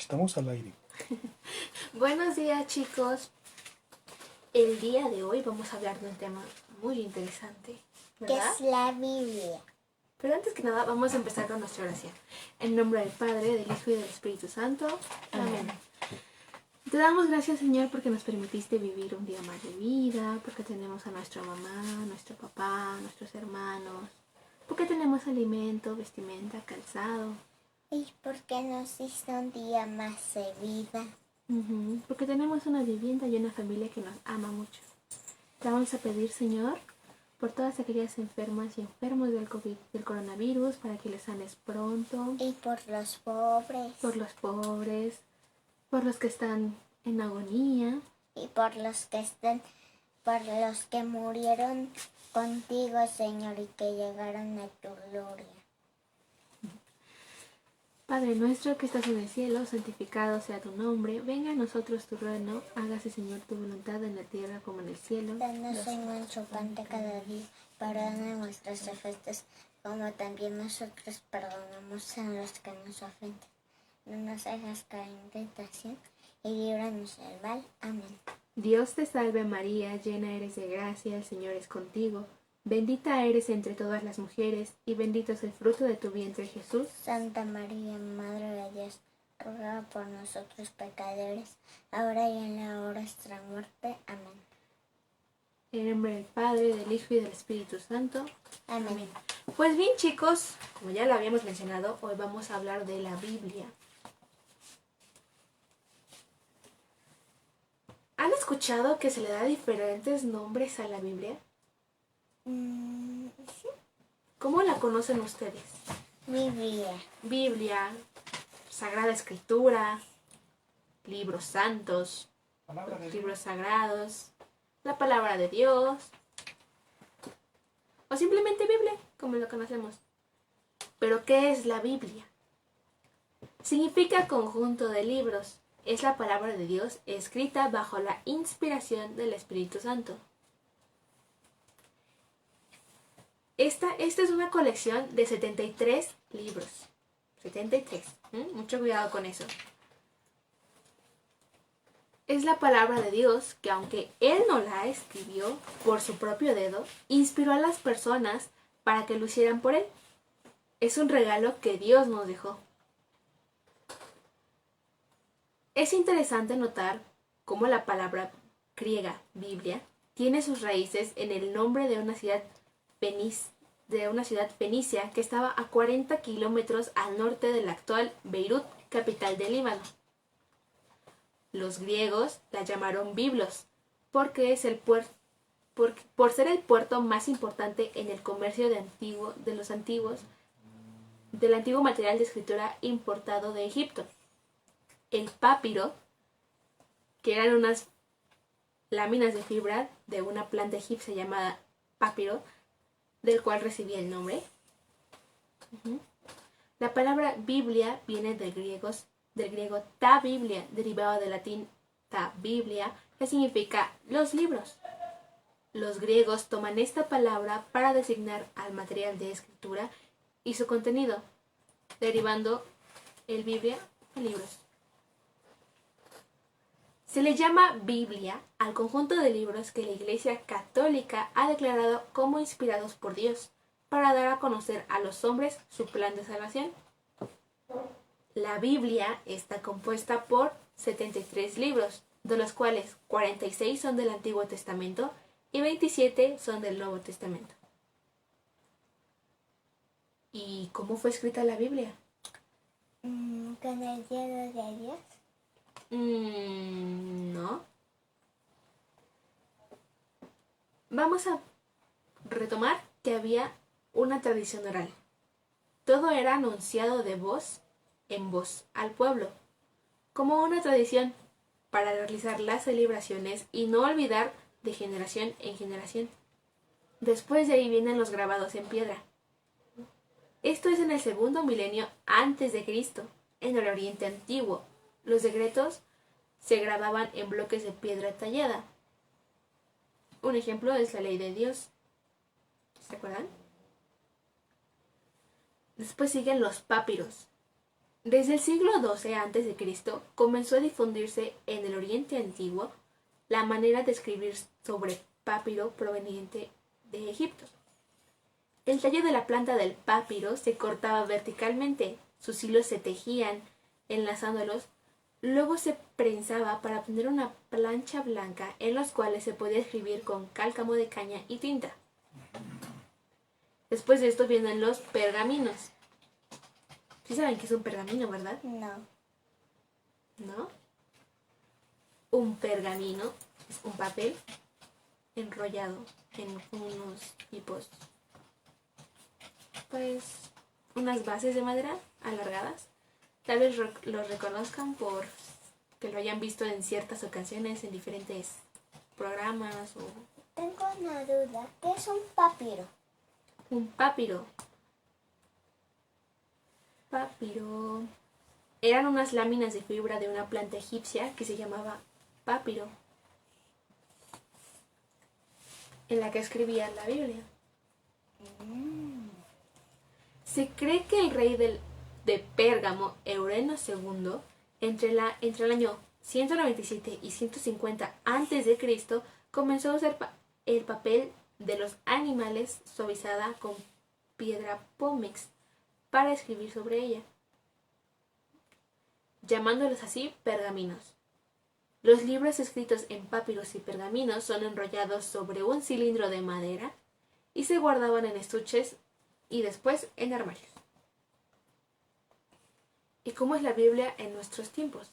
Estamos al aire. Buenos días, chicos. El día de hoy vamos a hablar de un tema muy interesante, ¿Qué ¿verdad? es la Biblia? Pero antes que nada vamos a empezar con nuestra oración. En nombre del Padre, del Hijo y del Espíritu Santo. Amén. Te damos gracias, Señor, porque nos permitiste vivir un día más de vida, porque tenemos a nuestra mamá, nuestro papá, nuestros hermanos, porque tenemos alimento, vestimenta, calzado. ¿Y por qué nos diste un día más de vida? Porque tenemos una vivienda y una familia que nos ama mucho. Te vamos a pedir, Señor, por todas aquellas enfermas y enfermos del COVID, del coronavirus, para que les sanes pronto. Y por los pobres. Por los pobres, por los que están en agonía. Y por los que murieron contigo, Señor, y que llegaron a tu gloria. Padre nuestro que estás en el cielo, santificado sea tu nombre. Venga a nosotros tu reino. Hágase, Señor, tu voluntad en la tierra como en el cielo. Danos hoy nuestro pan de cada día. Perdona nuestras ofensas, como también nosotros perdonamos a los que nos ofenden. No nos hagas caer en tentación y líbranos del mal. Amén. Dios te salve María, llena eres de gracia, el Señor es contigo. Bendita eres entre todas las mujeres, y bendito es el fruto de tu vientre, Jesús. Santa María, Madre de Dios, ruega por nosotros pecadores, ahora y en la hora de nuestra muerte. Amén. En nombre del Padre, del Hijo y del Espíritu Santo. Amén. Pues bien, chicos, como ya lo habíamos mencionado, hoy vamos a hablar de la Biblia. ¿Han escuchado que se le da diferentes nombres a la Biblia? Sí. ¿Cómo la conocen ustedes? Biblia. Biblia, Sagrada Escritura, libros santos, libros sagrados, la palabra de Dios, o simplemente Biblia, como lo conocemos. ¿Pero qué es la Biblia? Significa conjunto de libros. Es la palabra de Dios escrita bajo la inspiración del Espíritu Santo. Esta es una colección de 73 libros. 73. Mucho cuidado con eso. Es la palabra de Dios que, aunque Él no la escribió por su propio dedo, inspiró a las personas para que lo hicieran por Él. Es un regalo que Dios nos dejó. Es interesante notar cómo la palabra griega Biblia tiene sus raíces en el nombre de una ciudad fenicia que estaba a 40 kilómetros al norte de la actual Beirut, capital del Líbano. Los griegos la llamaron Biblos, porque es por ser el puerto más importante en el comercio del antiguo material de escritura importado de Egipto. El papiro, que eran unas láminas de fibra de una planta egipcia llamada papiro, del cual recibía el nombre. La palabra Biblia viene del griego ta biblia, derivado del latín ta biblia, que significa los libros. Los griegos toman esta palabra para designar al material de escritura y su contenido, derivando el Biblia a libros. Se le llama Biblia al conjunto de libros que la Iglesia Católica ha declarado como inspirados por Dios para dar a conocer a los hombres su plan de salvación. La Biblia está compuesta por 73 libros, de los cuales 46 son del Antiguo Testamento y 27 son del Nuevo Testamento. ¿Y cómo fue escrita la Biblia? ¿Con el dedo de Dios? No. Vamos a retomar que había una tradición oral. Todo era anunciado de voz en voz al pueblo, como una tradición para realizar las celebraciones y no olvidar de generación en generación. Después de ahí vienen los grabados en piedra. Esto es en el segundo milenio antes de Cristo, en el Oriente Antiguo. Los decretos se grababan en bloques de piedra tallada. Un ejemplo es la ley de Dios. ¿Se acuerdan? Después siguen los papiros. Desde el siglo XII a.C. comenzó a difundirse en el Oriente Antiguo la manera de escribir sobre papiro proveniente de Egipto. El tallo de la planta del papiro se cortaba verticalmente, sus hilos se tejían enlazándolos, luego se prensaba para obtener una plancha blanca en los cuales se podía escribir con cálcamo de caña y tinta. Después de esto vienen los pergaminos. ¿Sí saben qué es un pergamino, verdad? No. ¿No? Un pergamino es un papel enrollado en unos tipos, pues, unas bases de madera alargadas. Tal vez los reconozcan por que lo hayan visto en ciertas ocasiones en diferentes programas o... Tengo una duda. ¿Qué es un papiro? Un papiro. Papiro. Eran unas láminas de fibra de una planta egipcia que se llamaba papiro, en la que escribían la Biblia. Se cree que el rey de Pérgamo, Eureno II, entre el año 197 y 150 a.C., comenzó a usar el papel de los animales suavizada con piedra pómez para escribir sobre ella, llamándolos así pergaminos. Los libros escritos en papiros y pergaminos son enrollados sobre un cilindro de madera y se guardaban en estuches y después en armarios. ¿Y cómo es la Biblia en nuestros tiempos?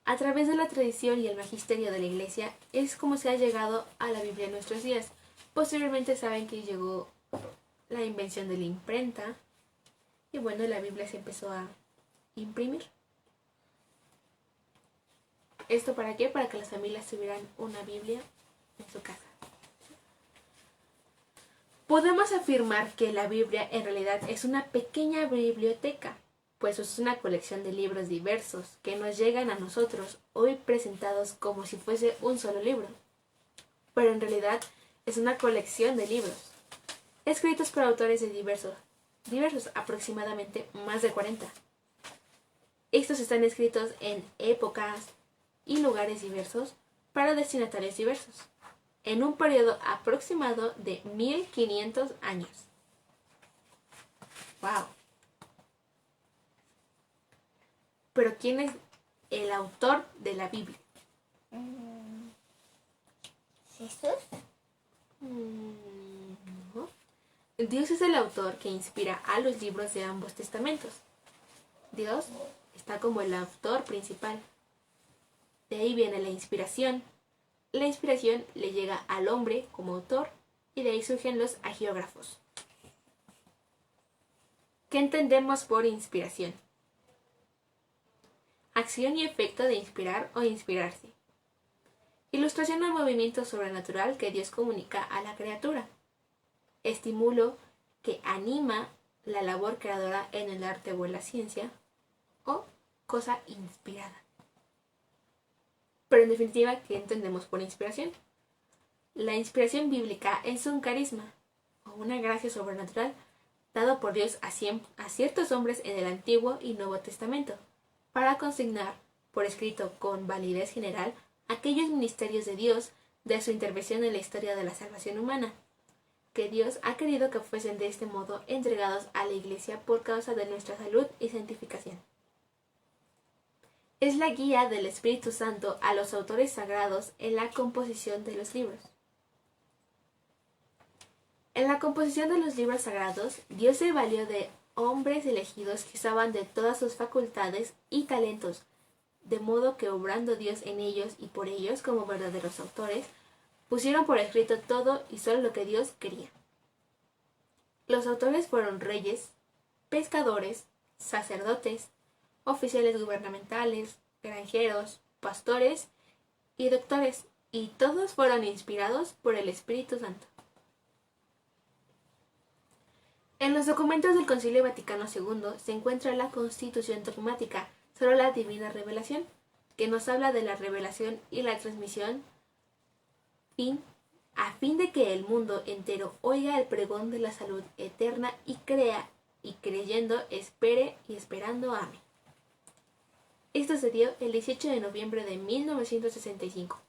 A través de la tradición y el magisterio de la Iglesia es como se ha llegado a la Biblia en nuestros días. Posteriormente saben que llegó la invención de la imprenta y bueno, la Biblia se empezó a imprimir. ¿Esto para qué? Para que las familias tuvieran una Biblia en su casa. Podemos afirmar que la Biblia en realidad es una pequeña biblioteca, pues es una colección de libros diversos que nos llegan a nosotros hoy presentados como si fuese un solo libro. Pero en realidad es una colección de libros, escritos por autores de diversos, aproximadamente más de 40. Estos están escritos en épocas y lugares diversos para destinatarios diversos, en un periodo aproximado de 1500 años. ¡Wow! Pero ¿quién es el autor de la Biblia? ¿Jesús? No. Dios es el autor que inspira a los libros de ambos testamentos. Dios está como el autor principal. De ahí viene la inspiración. La inspiración le llega al hombre como autor y de ahí surgen los hagiógrafos. ¿Qué entendemos por inspiración? Acción y efecto de inspirar o inspirarse. Ilustración al movimiento sobrenatural que Dios comunica a la criatura. Estímulo que anima la labor creadora en el arte o en la ciencia. O cosa inspirada. Pero en definitiva, ¿qué entendemos por inspiración? La inspiración bíblica es un carisma o una gracia sobrenatural dado por Dios a ciertos hombres en el Antiguo y Nuevo Testamento para consignar por escrito con validez general aquellos ministerios de Dios de su intervención en la historia de la salvación humana, que Dios ha querido que fuesen de este modo entregados a la Iglesia por causa de nuestra salud y santificación. Es la guía del Espíritu Santo a los autores sagrados en la composición de los libros. En la composición de los libros sagrados, Dios se valió de hombres elegidos que usaban de todas sus facultades y talentos, de modo que obrando Dios en ellos y por ellos como verdaderos autores, pusieron por escrito todo y solo lo que Dios quería. Los autores fueron reyes, pescadores, sacerdotes, oficiales gubernamentales, granjeros, pastores y doctores, y todos fueron inspirados por el Espíritu Santo. En los documentos del Concilio Vaticano II se encuentra la Constitución dogmática sobre la divina revelación, que nos habla de la revelación y la transmisión a fin de que el mundo entero oiga el pregón de la salud eterna y crea y creyendo espere y esperando ame. Esto se dio el 18 de noviembre de 1965.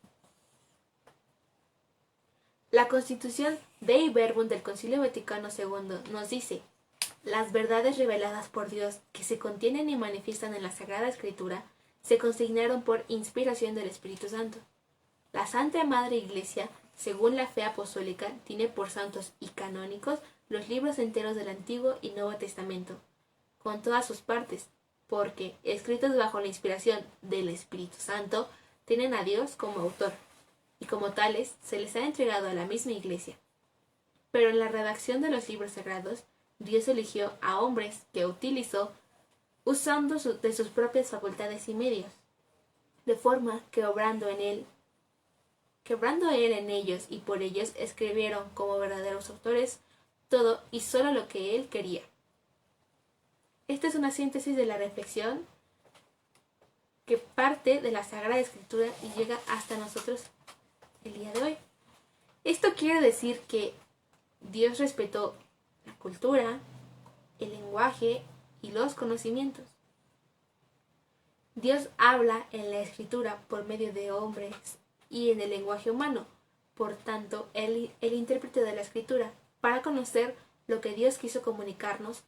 La Constitución Dei Verbum del Concilio Vaticano II nos dice: las verdades reveladas por Dios que se contienen y manifiestan en la Sagrada Escritura se consignaron por inspiración del Espíritu Santo. La Santa Madre Iglesia, según la fe apostólica, tiene por santos y canónicos los libros enteros del Antiguo y Nuevo Testamento, con todas sus partes, porque, escritos bajo la inspiración del Espíritu Santo, tienen a Dios como autor, y como tales se les ha entregado a la misma Iglesia. Pero en la redacción de los libros sagrados, Dios eligió a hombres que utilizó usando de sus propias facultades y medios, de forma que obrando Él en ellos y por ellos, escribieron como verdaderos autores todo y solo lo que Él quería. Esta es una síntesis de la reflexión que parte de la Sagrada Escritura y llega hasta nosotros el día de hoy. Esto quiere decir que Dios respetó la cultura, el lenguaje y los conocimientos. Dios habla en la Escritura por medio de hombres y en el lenguaje humano. Por tanto, el intérprete de la Escritura, para conocer lo que Dios quiso comunicarnos,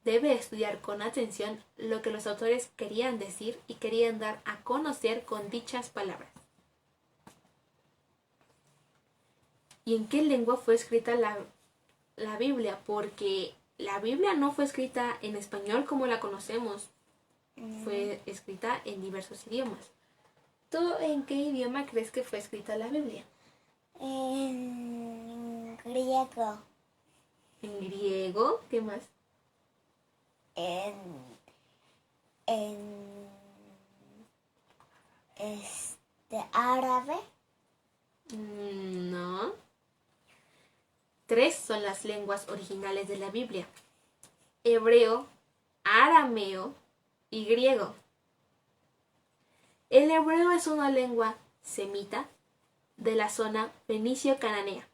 debe estudiar con atención lo que los autores querían decir y querían dar a conocer con dichas palabras. ¿Y en qué lengua fue escrita la Biblia? Porque la Biblia no fue escrita en español como la conocemos. Fue escrita en diversos idiomas. ¿Tú en qué idioma crees que fue escrita la Biblia? En griego. ¿En griego? ¿Qué más? En árabe. No. 3 son las lenguas originales de la Biblia: hebreo, arameo y griego. El hebreo es una lengua semita de la zona fenicio-cananea.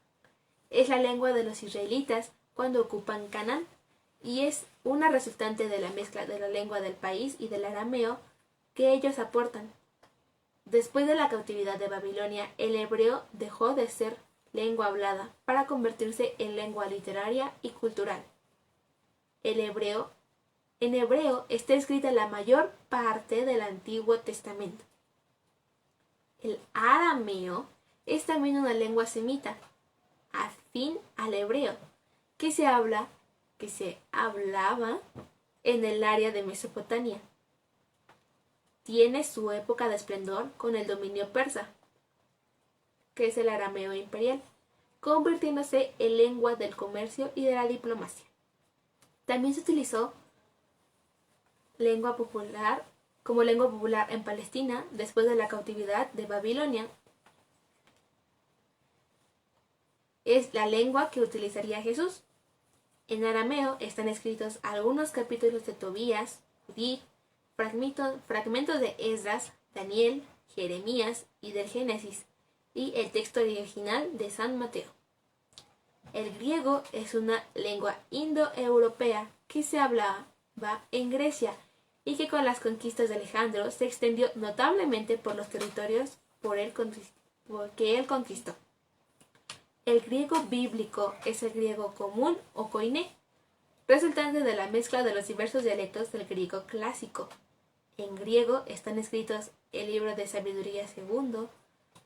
Es la lengua de los israelitas cuando ocupan Canaán y es una resultante de la mezcla de la lengua del país y del arameo que ellos aportan. Después de la cautividad de Babilonia, el hebreo dejó de ser lengua hablada para convertirse en lengua literaria y cultural. En hebreo está escrita la mayor parte del Antiguo Testamento. El arameo es también una lengua semita, afín al hebreo, que se hablaba en el área de Mesopotamia. Tiene su época de esplendor con el dominio persa, que es el arameo imperial, convirtiéndose en lengua del comercio y de la diplomacia. También se utilizó como lengua popular en Palestina después de la cautividad de Babilonia. Es la lengua que utilizaría Jesús. En arameo están escritos algunos capítulos de Tobías, Judith, fragmentos de Esdras, Daniel, Jeremías y del Génesis, y el texto original de San Mateo. El griego es una lengua indoeuropea que se hablaba en Grecia y que con las conquistas de Alejandro se extendió notablemente por los territorios que él conquistó. El griego bíblico es el griego común o koiné, resultante de la mezcla de los diversos dialectos del griego clásico. En griego están escritos el libro de Sabiduría II,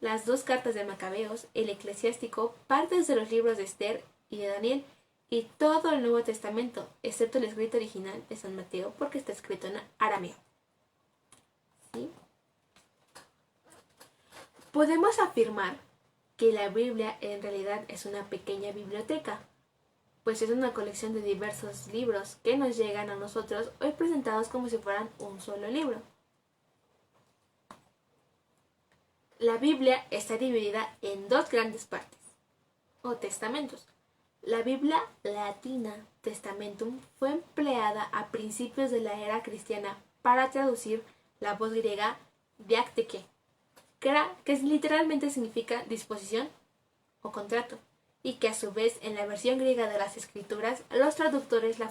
las 2 cartas de Macabeos, el Eclesiástico, partes de los libros de Esther y de Daniel, y todo el Nuevo Testamento, excepto el escrito original de San Mateo, porque está escrito en arameo. ¿Sí? Podemos afirmar que la Biblia en realidad es una pequeña biblioteca, pues es una colección de diversos libros que nos llegan a nosotros hoy presentados como si fueran un solo libro. La Biblia está dividida en 2 grandes partes, o testamentos. La Biblia latina, Testamentum, fue empleada a principios de la era cristiana para traducir la voz griega diakteke, que literalmente significa disposición o contrato, y que a su vez en la versión griega de las escrituras los traductores la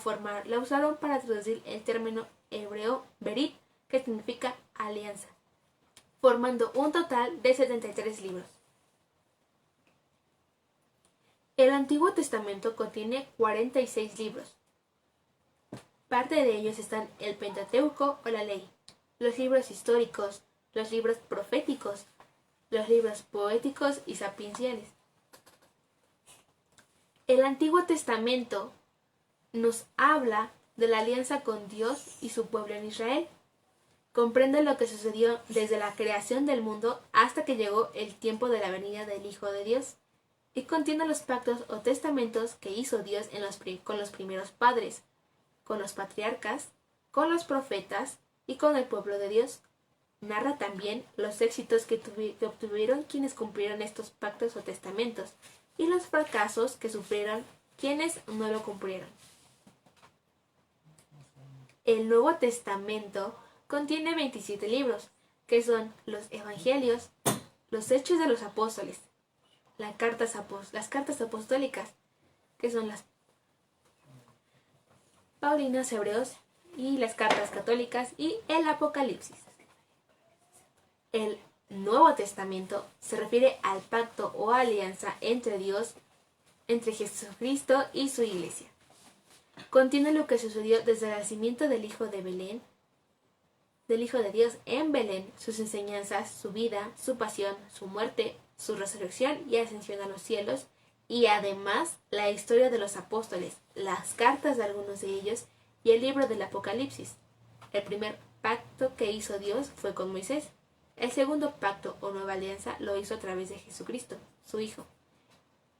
usaron para traducir el término hebreo berit, que significa alianza, formando un total de 73 libros. El Antiguo Testamento contiene 46 libros. Parte de ellos están el Pentateuco o la Ley, los libros históricos, los libros proféticos, los libros poéticos y sapienciales. El Antiguo Testamento nos habla de la alianza con Dios y su pueblo en Israel. Comprende lo que sucedió desde la creación del mundo hasta que llegó el tiempo de la venida del Hijo de Dios, y contiene los pactos o testamentos que hizo Dios con los primeros padres, con los patriarcas, con los profetas y con el pueblo de Dios. Narra también los éxitos que obtuvieron quienes cumplieron estos pactos o testamentos y los fracasos que sufrieron quienes no lo cumplieron. El Nuevo Testamento contiene 27 libros, que son los Evangelios, los Hechos de los Apóstoles, las cartas apostólicas, que son las Paulinas, Hebreos y las cartas católicas, y el Apocalipsis. El Nuevo Testamento se refiere al pacto o alianza entre Dios, entre Jesucristo y su iglesia. Contiene lo que sucedió desde el nacimiento del Hijo de Dios en Belén, sus enseñanzas, su vida, su pasión, su muerte, su resurrección y ascensión a los cielos, y además la historia de los apóstoles, las cartas de algunos de ellos y el libro del Apocalipsis. El primer pacto que hizo Dios fue con Moisés. El segundo pacto o nueva alianza lo hizo a través de Jesucristo, su Hijo.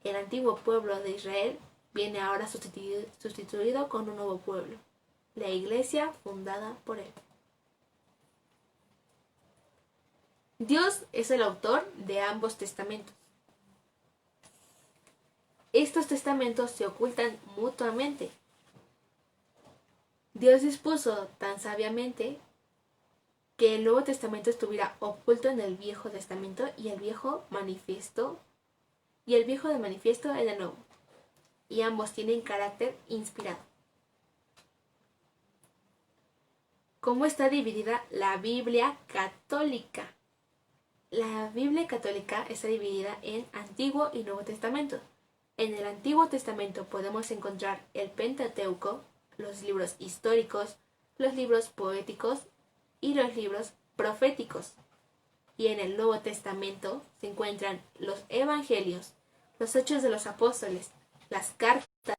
El antiguo pueblo de Israel viene ahora sustituido con un nuevo pueblo, la iglesia fundada por él. Dios es el autor de ambos testamentos. Estos testamentos se ocultan mutuamente. Dios dispuso tan sabiamente que el Nuevo Testamento estuviera oculto en el Viejo Testamento y el Viejo de manifiesto en el Nuevo, y ambos tienen carácter inspirado. ¿Cómo está dividida la Biblia católica? La Biblia católica está dividida en Antiguo y Nuevo Testamento. En el Antiguo Testamento podemos encontrar el Pentateuco, los libros históricos, los libros poéticos y los libros proféticos. Y en el Nuevo Testamento se encuentran los Evangelios, los Hechos de los Apóstoles, las cartas.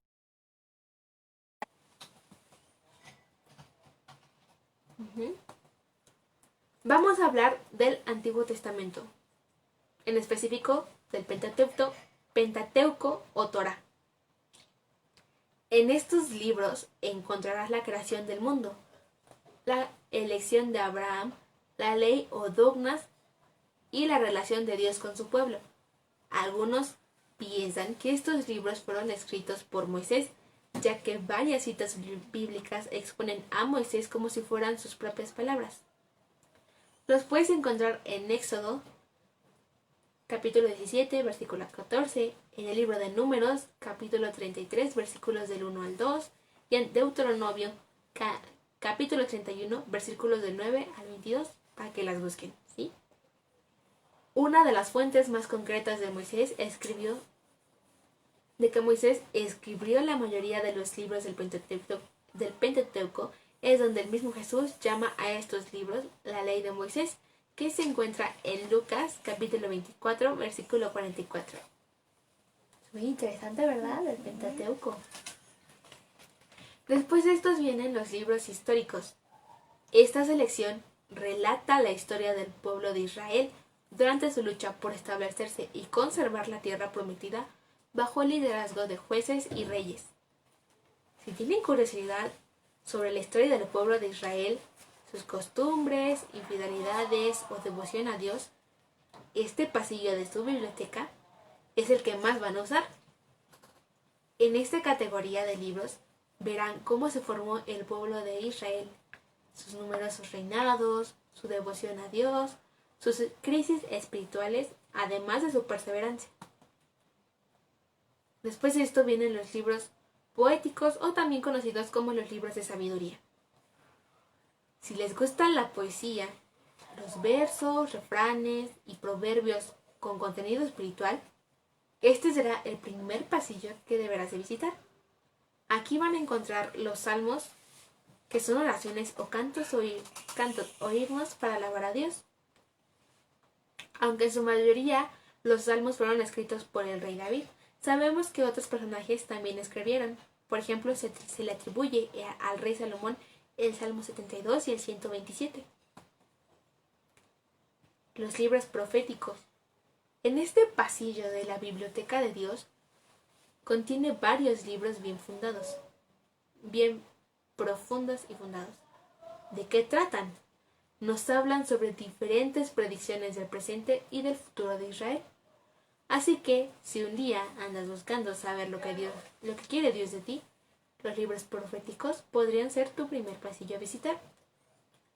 Vamos a hablar del Antiguo Testamento, en específico del Pentateuco o Torá. En estos libros encontrarás la creación del mundo, la elección de Abraham, la ley o dogmas y la relación de Dios con su pueblo. Algunos piensan que estos libros fueron escritos por Moisés, ya que varias citas bíblicas exponen a Moisés como si fueran sus propias palabras. Los puedes encontrar en Éxodo, capítulo 17, versículo 14, en el libro de Números, capítulo 33, versículos del 1 al 2, y en Deuteronomio, capítulo 31, versículos del 9 al 22, para que las busquen, ¿sí? Una de las fuentes más concretas de que Moisés escribió la mayoría de los libros del Pentateuco, es donde el mismo Jesús llama a estos libros la ley de Moisés, que se encuentra en Lucas capítulo 24, versículo 44. Muy interesante, ¿verdad? El Pentateuco. Después de estos vienen los libros históricos. Esta selección relata la historia del pueblo de Israel durante su lucha por establecerse y conservar la tierra prometida bajo el liderazgo de jueces y reyes. Si tienen curiosidad sobre la historia del pueblo de Israel, sus costumbres, infidelidades o devoción a Dios, este pasillo de su biblioteca es el que más van a usar. En esta categoría de libros verán cómo se formó el pueblo de Israel, sus numerosos reinados, su devoción a Dios, sus crisis espirituales, además de su perseverancia. Después de esto vienen los libros poéticos o también conocidos como los libros de sabiduría. Si les gusta la poesía, los versos, refranes y proverbios con contenido espiritual, este será el primer pasillo que deberás de visitar. Aquí van a encontrar los salmos, que son oraciones o cantos o himnos para alabar a Dios. Aunque en su mayoría los salmos fueron escritos por el rey David, sabemos que otros personajes también escribieron. Por ejemplo, se le atribuye al rey Salomón el Salmo 72 y el 127. Los libros proféticos. En este pasillo de la biblioteca de Dios contiene varios libros bien profundos y fundados. ¿De qué tratan? Nos hablan sobre diferentes predicciones del presente y del futuro de Israel. Así que, si un día andas buscando saber lo que quiere Dios de ti, los libros proféticos podrían ser tu primer pasillo a visitar.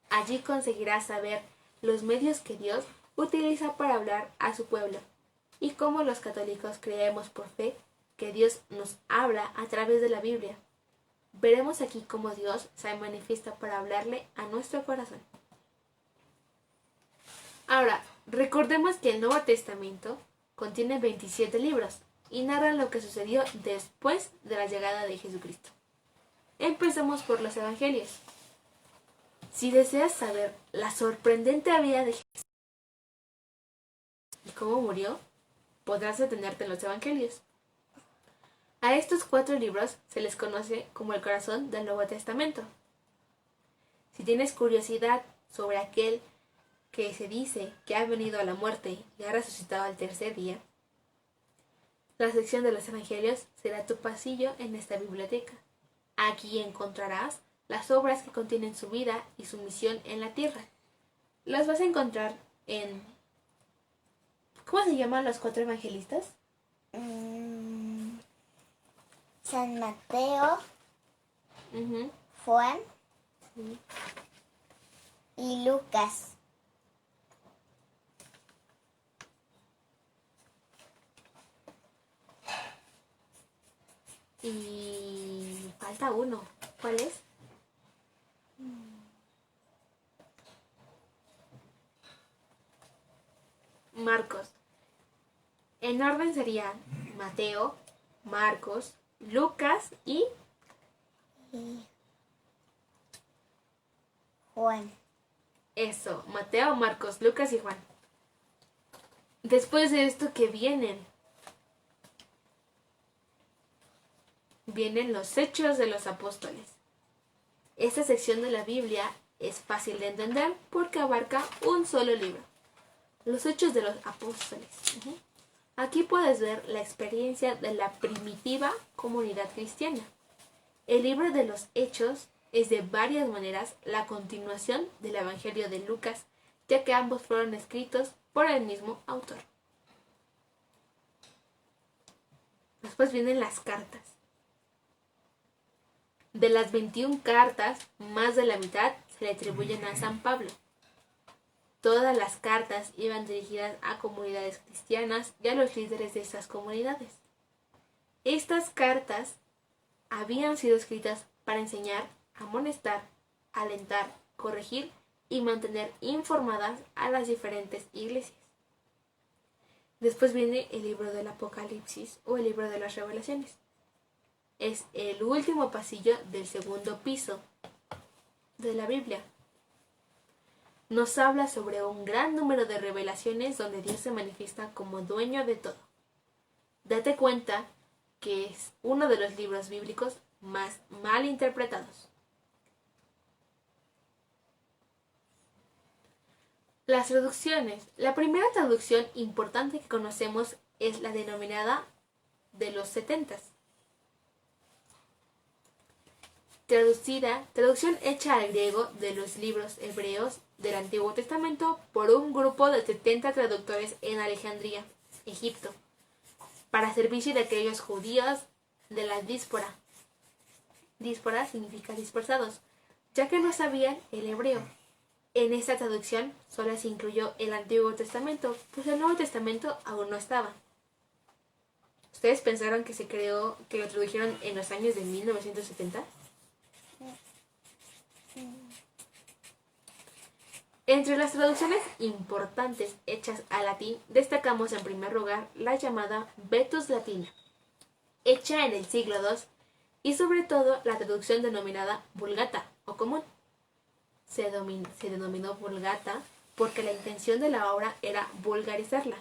Allí conseguirás saber los medios que Dios utiliza para hablar a su pueblo y cómo los católicos creemos por fe que Dios nos habla a través de la Biblia. Veremos aquí cómo Dios se manifiesta para hablarle a nuestro corazón. Ahora, recordemos que el Nuevo Testamento contiene 27 libros y narran lo que sucedió después de la llegada de Jesucristo. Empecemos por los Evangelios. Si deseas saber la sorprendente vida de Jesús y cómo murió, podrás detenerte en los Evangelios. A estos 4 libros se les conoce como el corazón del Nuevo Testamento. Si tienes curiosidad sobre aquel que se dice que ha venido a la muerte y ha resucitado al tercer día, la sección de los Evangelios será tu pasillo en esta biblioteca. Aquí encontrarás las obras que contienen su vida y su misión en la tierra. Las vas a encontrar en... ¿Cómo se llaman los 4 evangelistas? San Mateo, Juan y Lucas. Y falta uno. ¿Cuál es? Marcos. En orden serían Mateo, Marcos, Lucas y Juan. Eso, Mateo, Marcos, Lucas y Juan. Después de esto, ¿qué vienen? Vienen los Hechos de los Apóstoles. Esta sección de la Biblia es fácil de entender porque abarca un solo libro. Los Hechos de los Apóstoles. Aquí puedes ver la experiencia de la primitiva comunidad cristiana. El libro de los Hechos es de varias maneras la continuación del Evangelio de Lucas, ya que ambos fueron escritos por el mismo autor. Después vienen las cartas. De las 21 cartas, más de la mitad se le atribuyen a San Pablo. Todas las cartas iban dirigidas a comunidades cristianas y a los líderes de estas comunidades. Estas cartas habían sido escritas para enseñar, amonestar, alentar, corregir y mantener informadas a las diferentes iglesias. Después viene el libro del Apocalipsis o el libro de las Revelaciones. Es el último pasillo del segundo piso de la Biblia. Nos habla sobre un gran número de revelaciones donde Dios se manifiesta como dueño de todo. Date cuenta que es uno de los libros bíblicos más mal interpretados. Las traducciones. La primera traducción importante que conocemos es la denominada de los 70. Traducción hecha al griego de los libros hebreos del Antiguo Testamento por un grupo de 70 traductores en Alejandría, Egipto, para servicio de aquellos judíos de la díspora. Díspora significa dispersados, ya que no sabían el hebreo. En esta traducción solo se incluyó el Antiguo Testamento, pues el Nuevo Testamento aún no estaba. ¿Ustedes pensaron que que lo tradujeron en los años de 1970? Entre las traducciones importantes hechas al latín, destacamos en primer lugar la llamada Vetus Latina, hecha en el siglo II, y sobre todo la traducción denominada Vulgata o común. Se denominó Vulgata porque la intención de la obra era vulgarizarla.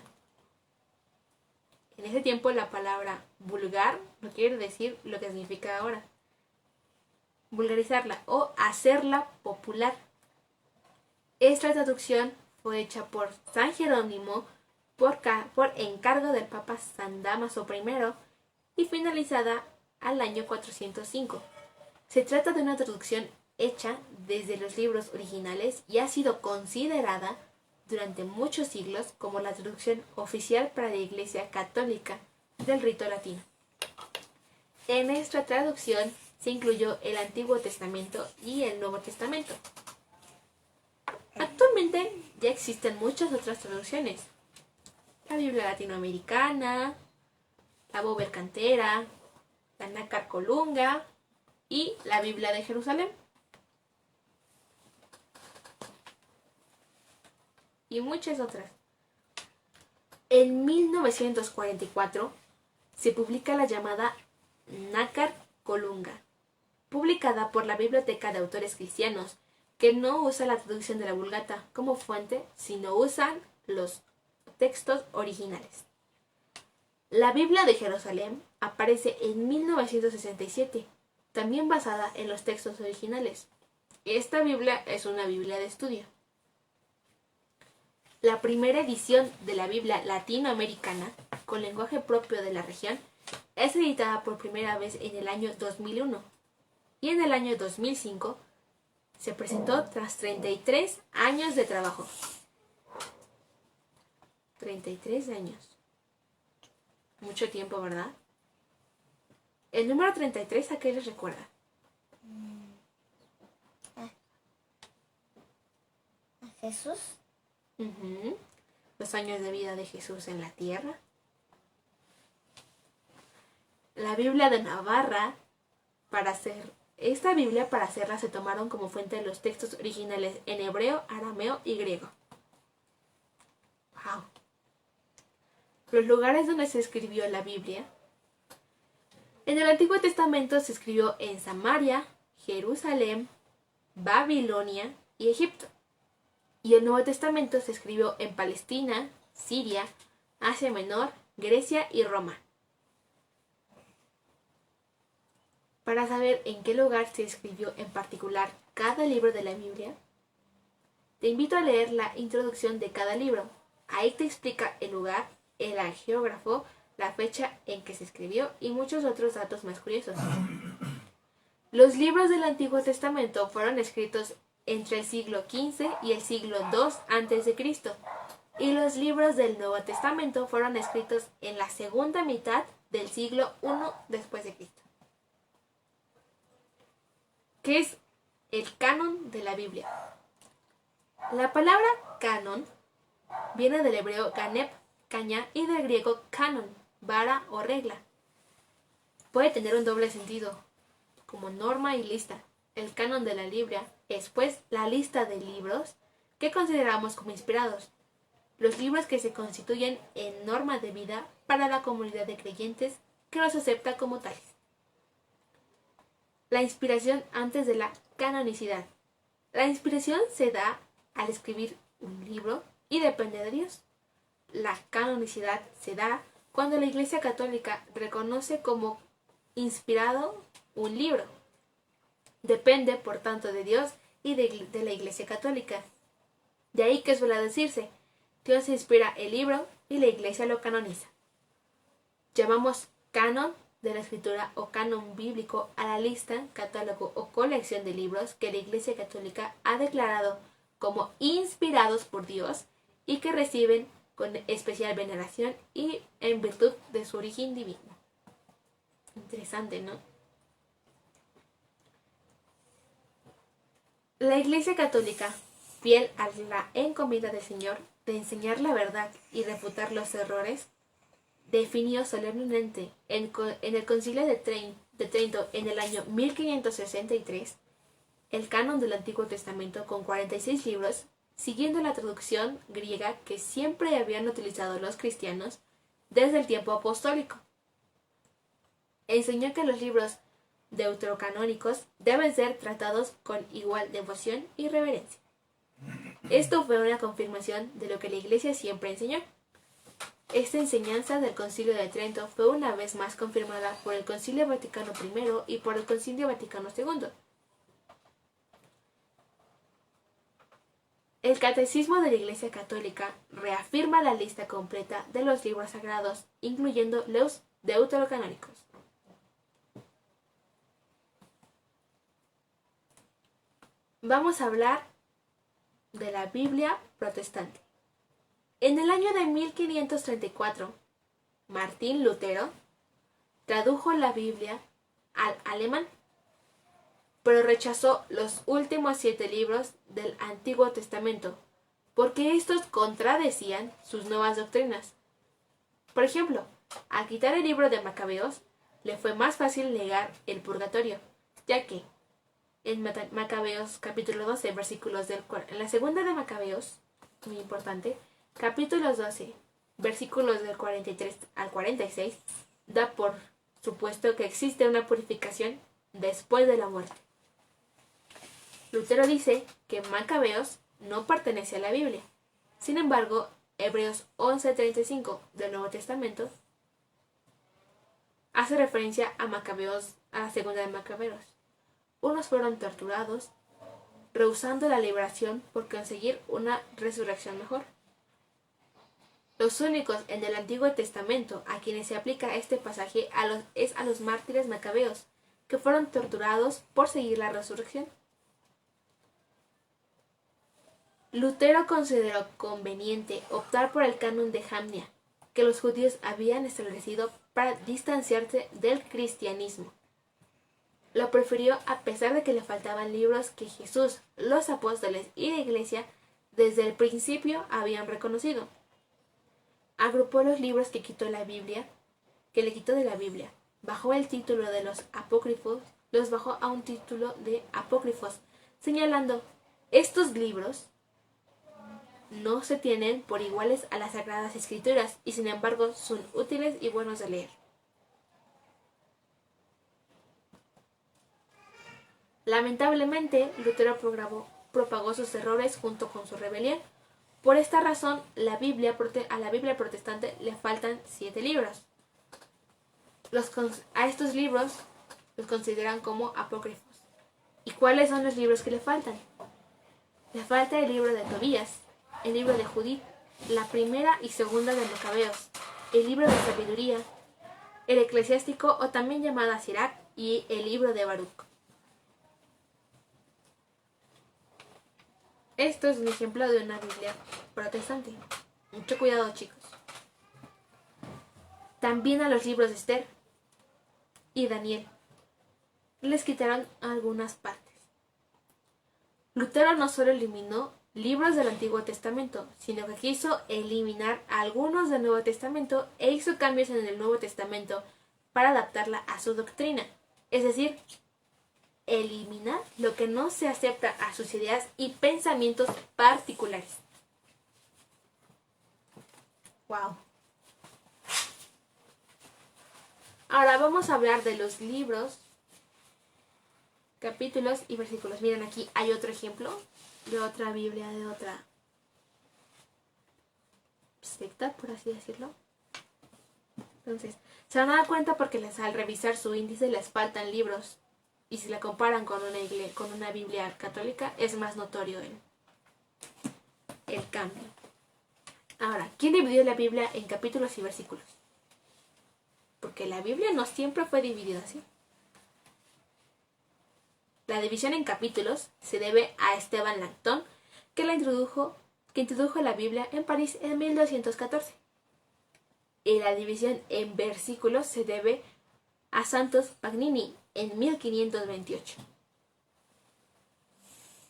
En ese tiempo la palabra vulgar no quiere decir lo que significa ahora. Vulgarizarla o hacerla popular. Esta traducción fue hecha por San Jerónimo por encargo del Papa San Dámaso I y finalizada al año 405. Se trata de una traducción hecha desde los libros originales y ha sido considerada durante muchos siglos como la traducción oficial para la Iglesia Católica del rito latino. En esta traducción se incluyó el Antiguo Testamento y el Nuevo Testamento. Actualmente ya existen muchas otras traducciones. La Biblia latinoamericana, la Bober Cantera, la Nácar Colunga y la Biblia de Jerusalén. Y muchas otras. En 1944 se publica la llamada Nácar Colunga, publicada por la Biblioteca de Autores Cristianos, que no usa la traducción de la Vulgata como fuente, sino usan los textos originales. La Biblia de Jerusalén aparece en 1967, también basada en los textos originales. Esta Biblia es una Biblia de estudio. La primera edición de la Biblia latinoamericana, con lenguaje propio de la región, es editada por primera vez en el año 2001 y en el año 2005 se presentó tras 33 años de trabajo. 33 años. Mucho tiempo, ¿verdad? El número 33, ¿a qué les recuerda? ¿A Jesús? Los años de vida de Jesús en la tierra. La Biblia de Navarra, esta Biblia para hacerla se tomaron como fuente de los textos originales en hebreo, arameo y griego. ¡Wow! Los lugares donde se escribió la Biblia. En el Antiguo Testamento se escribió en Samaria, Jerusalén, Babilonia y Egipto. Y el Nuevo Testamento se escribió en Palestina, Siria, Asia Menor, Grecia y Roma. Para saber en qué lugar se escribió en particular cada libro de la Biblia, te invito a leer la introducción de cada libro. Ahí te explica el lugar, el geógrafo, la fecha en que se escribió y muchos otros datos más curiosos. Los libros del Antiguo Testamento fueron escritos entre el siglo XV y el siglo II a.C., y los libros del Nuevo Testamento fueron escritos en la segunda mitad del siglo I después de Cristo. ¿Qué es el canon de la Biblia? La palabra canon viene del hebreo ganep, caña, y del griego canon, vara o regla. Puede tener un doble sentido, como norma y lista. El canon de la Biblia es, pues, la lista de libros que consideramos como inspirados, los libros que se constituyen en norma de vida para la comunidad de creyentes que los acepta como tales. La inspiración antes de la canonicidad. La inspiración se da al escribir un libro y depende de Dios. La canonicidad se da cuando la Iglesia Católica reconoce como inspirado un libro. Depende, por tanto, de Dios y de la Iglesia Católica. De ahí que suele decirse, Dios inspira el libro y la Iglesia lo canoniza. Llamamos canon de la Escritura o canon bíblico a la lista, catálogo o colección de libros que la Iglesia Católica ha declarado como inspirados por Dios y que reciben con especial veneración y en virtud de su origen divino. Interesante, ¿no? La Iglesia Católica, fiel a la encomienda del Señor de enseñar la verdad y refutar los errores, definió solemnemente en el Concilio de Trento en el año 1563 el canon del Antiguo Testamento con 46 libros, siguiendo la traducción griega que siempre habían utilizado los cristianos desde el tiempo apostólico. Enseñó que los libros deuterocanónicos deben ser tratados con igual devoción y reverencia. Esto fue una confirmación de lo que la Iglesia siempre enseñó. Esta enseñanza del Concilio de Trento fue una vez más confirmada por el Concilio Vaticano I y por el Concilio Vaticano II. El Catecismo de la Iglesia Católica reafirma la lista completa de los libros sagrados, incluyendo los deuterocanónicos. Vamos a hablar de la Biblia protestante. En el año de 1534, Martín Lutero tradujo la Biblia al alemán, pero rechazó los últimos 7 libros del Antiguo Testamento, porque estos contradecían sus nuevas doctrinas. Por ejemplo, al quitar el libro de Macabeos, le fue más fácil negar el purgatorio, ya que en Macabeos capítulo 12, versículos en la segunda de Macabeos, muy importante, capítulos 12, versículos del 43 al 46, da por supuesto que existe una purificación después de la muerte. Lutero dice que Macabeos no pertenece a la Biblia. Sin embargo, Hebreos 11:35 del Nuevo Testamento hace referencia a Macabeos, a la segunda de Macabeos. Unos fueron torturados, rehusando la liberación por conseguir una resurrección mejor. Los únicos en el Antiguo Testamento a quienes se aplica este pasaje es a los mártires macabeos, que fueron torturados por seguir la resurrección. Lutero consideró conveniente optar por el canon de Jamnia, que los judíos habían establecido para distanciarse del cristianismo. Lo prefirió a pesar de que le faltaban libros que Jesús, los apóstoles y la Iglesia desde el principio habían reconocido. Agrupó los libros que le quitó de la Biblia. Bajó el título de los apócrifos, los bajó a un título de apócrifos, señalando: estos libros no se tienen por iguales a las Sagradas Escrituras y sin embargo son útiles y buenos de leer. Lamentablemente, Lutero propagó sus errores junto con su rebelión. Por esta razón, a la Biblia protestante le faltan 7 libros. A estos libros los consideran como apócrifos. ¿Y cuáles son los libros que le faltan? Le falta el libro de Tobías, el libro de Judith, la primera y segunda de Macabeos, el libro de Sabiduría, el Eclesiástico o también llamada Sirach y el libro de Baruch. Esto es un ejemplo de una Biblia protestante. Mucho cuidado, chicos. También a los libros de Esther y Daniel les quitaron algunas partes. Lutero no solo eliminó libros del Antiguo Testamento, sino que quiso eliminar algunos del Nuevo Testamento e hizo cambios en el Nuevo Testamento para adaptarla a su doctrina. Es decir, eliminar lo que no se acepta a sus ideas y pensamientos particulares. Wow. Ahora vamos a hablar de los libros, capítulos y versículos. Miren, aquí hay otro ejemplo de otra Biblia, de otra secta, por así decirlo. Entonces, se van a dar cuenta porque al revisar su índice les faltan libros. Y si la comparan con una Biblia católica, es más notorio el cambio. Ahora, ¿quién dividió la Biblia en capítulos y versículos? Porque la Biblia no siempre fue dividida así. La división en capítulos se debe a Esteban Langton, que introdujo la Biblia en París en 1214. Y la división en versículos se debe a Santos Pagnini en 1528.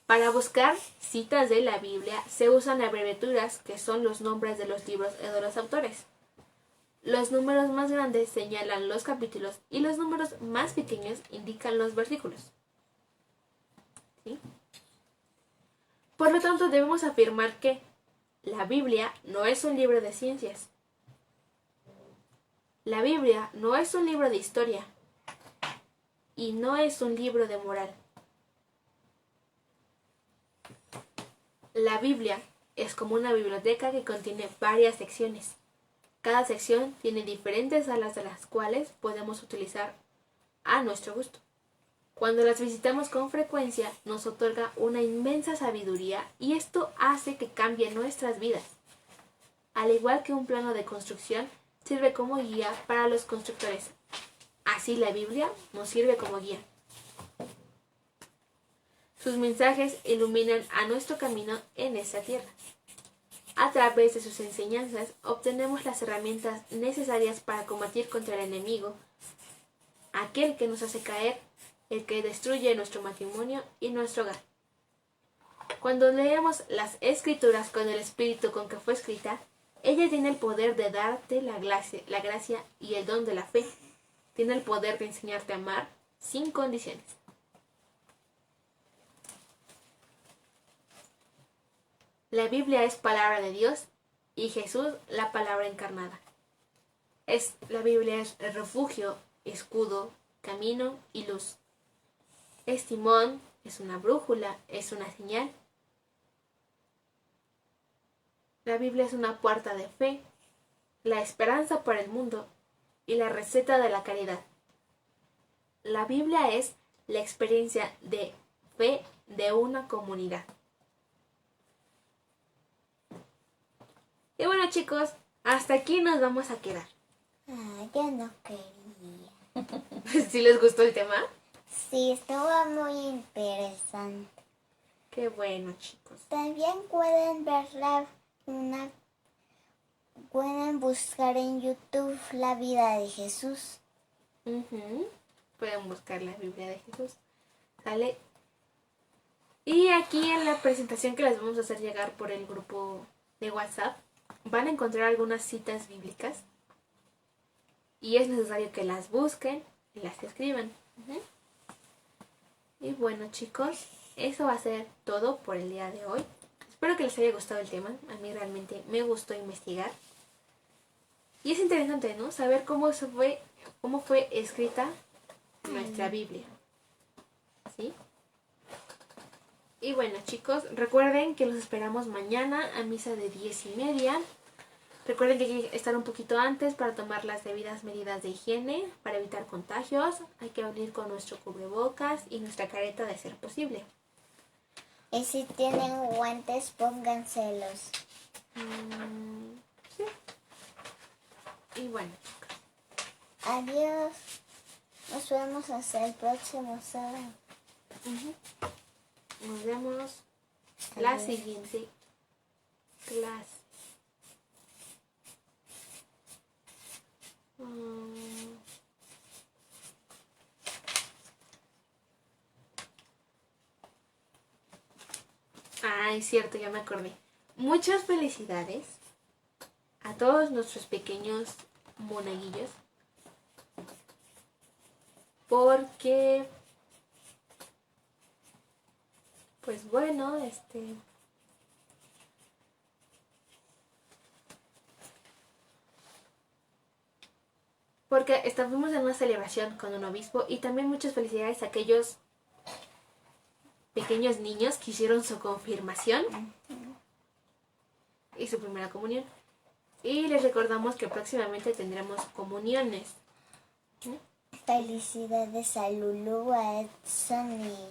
Para buscar citas de la Biblia se usan abreviaturas que son los nombres de los libros y de los autores. Los números más grandes señalan los capítulos y los números más pequeños indican los versículos. ¿Sí? Por lo tanto, debemos afirmar que la Biblia no es un libro de ciencias. La Biblia no es un libro de historia. Y no es un libro de moral. La Biblia es como una biblioteca que contiene varias secciones. Cada sección tiene diferentes salas de las cuales podemos utilizar a nuestro gusto. Cuando las visitamos con frecuencia, nos otorga una inmensa sabiduría y esto hace que cambie nuestras vidas. Al igual que un plano de construcción sirve como guía para los constructores, así la Biblia nos sirve como guía. Sus mensajes iluminan a nuestro camino en esta tierra. A través de sus enseñanzas obtenemos las herramientas necesarias para combatir contra el enemigo, aquel que nos hace caer, el que destruye nuestro matrimonio y nuestro hogar. Cuando leemos las Escrituras con el espíritu con que fue escrita, ella tiene el poder de darte la gracia y el don de la fe. Tiene el poder de enseñarte a amar sin condiciones. La Biblia es palabra de Dios y Jesús la palabra encarnada. La Biblia es el refugio, escudo, camino y luz. Es timón, es una brújula, es una señal. La Biblia es una puerta de fe, la esperanza para el mundo y la receta de la caridad. La Biblia es la experiencia de fe de una comunidad. Y bueno, chicos, hasta aquí nos vamos a quedar. Yo no quería. ¿Sí les gustó el tema? Sí, estuvo muy interesante. Qué bueno, chicos. También pueden verla pueden buscar en YouTube la vida de Jesús. Pueden buscar la Biblia de Jesús. ¿Sale? Y aquí en la presentación que les vamos a hacer llegar por el grupo de WhatsApp, van a encontrar algunas citas bíblicas. Y es necesario que las busquen y las escriban. Y bueno, chicos, eso va a ser todo por el día de hoy. Espero que les haya gustado el tema. A mí realmente me gustó investigar. Y es interesante, ¿no? Saber cómo fue escrita nuestra Biblia. ¿Sí? Y bueno, chicos, recuerden que los esperamos mañana a misa de 10:30. Recuerden que hay que estar un poquito antes para tomar las debidas medidas de higiene para evitar contagios. Hay que venir con nuestro cubrebocas y nuestra careta de ser posible. Y si tienen guantes, pónganselos. Sí. Y bueno, chicos. Adiós. Nos vemos hasta el próximo sábado. Nos vemos la siguiente clase. Es cierto, ya me acordé. Muchas felicidades a todos nuestros pequeños monaguillos. Porque, pues bueno, porque estuvimos en una celebración con un obispo y también muchas felicidades a aquellos pequeños niños que hicieron su confirmación y su primera comunión. Y les recordamos que próximamente tendremos comuniones. Felicidades a Lulu, a Edson y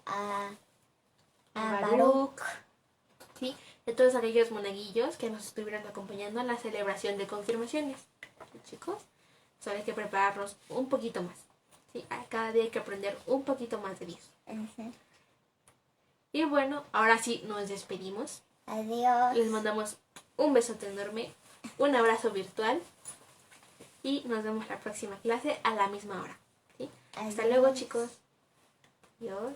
a Baruch. ¿Sí? De todos aquellos monaguillos que nos estuvieron acompañando en la celebración de confirmaciones. ¿Sí, chicos? Solo hay que prepararnos un poquito más. ¿Sí? Cada día hay que aprender un poquito más de Dios. Y bueno, ahora sí nos despedimos. Adiós. Les mandamos un besote enorme, un abrazo virtual y nos vemos la próxima clase a la misma hora. ¿Sí? Hasta luego, chicos. Adiós.